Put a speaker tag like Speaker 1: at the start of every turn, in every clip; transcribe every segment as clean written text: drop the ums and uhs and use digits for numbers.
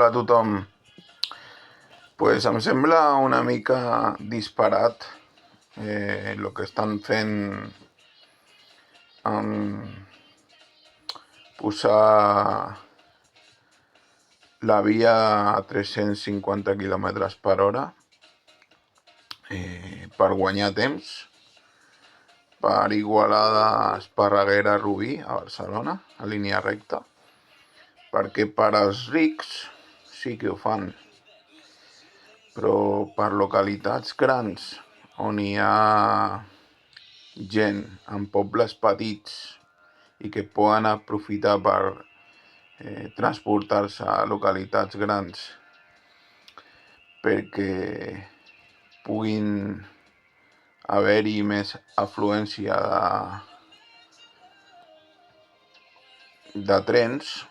Speaker 1: Hola a tothom. Pues em sembla una mica disparat el que estan fent amb posar la via a 350 km/h per guanyar temps per Igualada, Esparreguera, Rubí, a Barcelona, a línia recta, perquè per als rics sí que ho fan, però per localitats grans on hi ha gent en pobles petits i que poden aprofitar per transportar-se a localitats grans perquè puguin haver-hi més afluència de trens,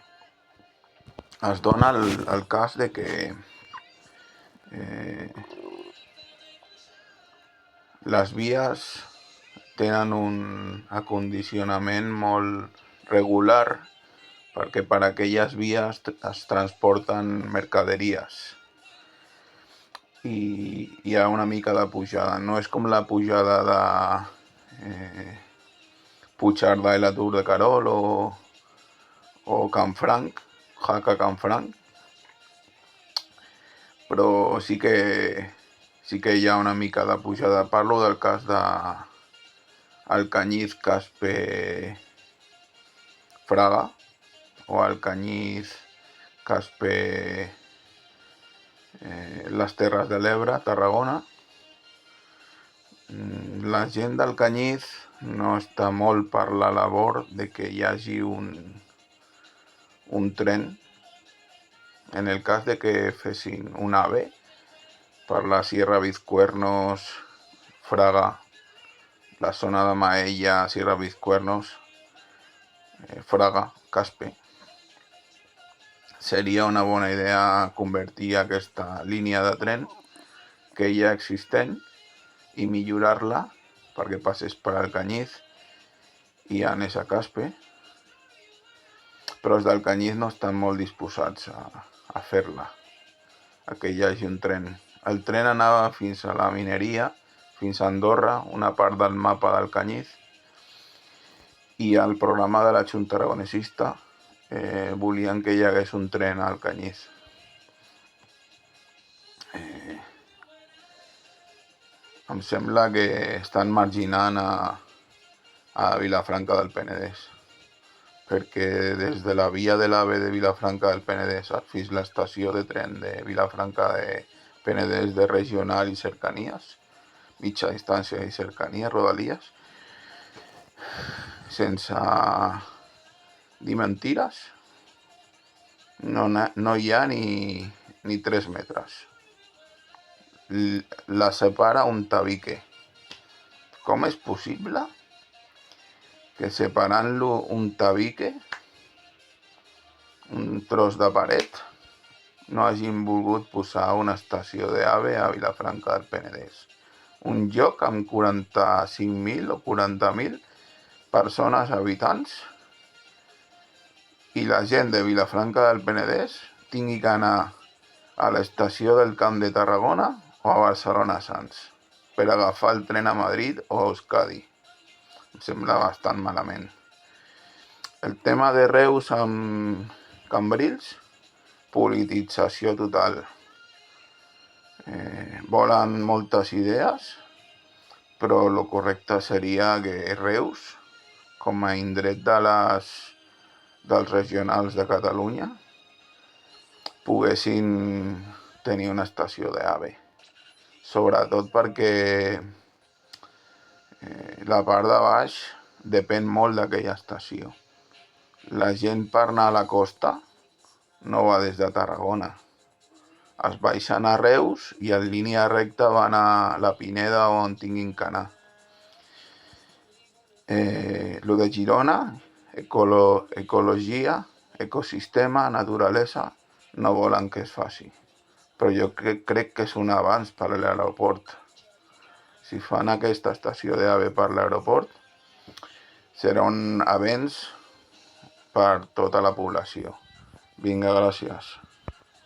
Speaker 1: es dona el cas de que les vies tenen un acondicionament molt regular perquè per aquelles vies es transporten mercaderies i hi ha una mica de pujada. No és com la pujada de Puigcerdà i la Tour de Carol o Canfranc, Jaca Canfranc, però sí que hi ha una mica de pujada. Parlo del cas de Alcañiz, Caspe, Fraga, o Alcañiz, Caspe, les Terres de l'Ebre, Tarragona. La gent d'Alcañiz no està molt per la labor de que hi hagi un tren. En el cas de que fessin un AVE per la Sierra Vizcuernos, Fraga, la zona de Maella, Sierra Vizcuernos, Fraga, Caspe, seria una bona idea convertir aquesta línia de tren que ja existent i millorar-la perquè passés per Alcañiz i anés a Caspe, però els d'Alcañiz no estan molt disposats a fer-la, a que hi hagi un tren. El tren anava fins a la mineria, fins a Andorra, una part del mapa d'Alcañiz, i al programa de la Junta Aragonesista volien que hi hagués un tren a Alcañiz. Em sembla que estan marginant a Vilafranca del Penedès, perquè des de la via de l'AVE de Vilafranca del Penedès fins a l'estació de tren de Vilafranca de Penedès de regional i cercanies, mitja distància i cercanies, rodalies, sense dir mentires, no hi ha ni 3 metres. La separa un tabique. Com és possible que separant-lo un tabique, un tros de paret, no hagin volgut posar una estació d'AVE a Vilafranca del Penedès? Un lloc amb 45.000 o 40.000 persones habitants, i la gent de Vilafranca del Penedès tingui que anar a l'estació del Camp de Tarragona o a Barcelona Sants per agafar el tren a Madrid o a Euskadi. Em sembla bastant malament. El tema de Reus amb Cambrils, politització total. Volen moltes idees, però el correcte seria que Reus, com a indret dels regionals de Catalunya, poguessin tenir una estació d'AVE, sobretot perquè la part de baix depèn molt d'aquella estació. La gent per anar a la costa no va des de Tarragona, es baixen a Reus i en línia recta van a la Pineda o on tinguin que anar. Lo de Girona, ecologia, ecosistema, naturalesa, no volen que es faci, però jo crec que és un avanç per a l'aeroport. Si fan aquesta estació d'AVE per l'aeroport, serà un avenç per tota la població. Vinga, gràcies.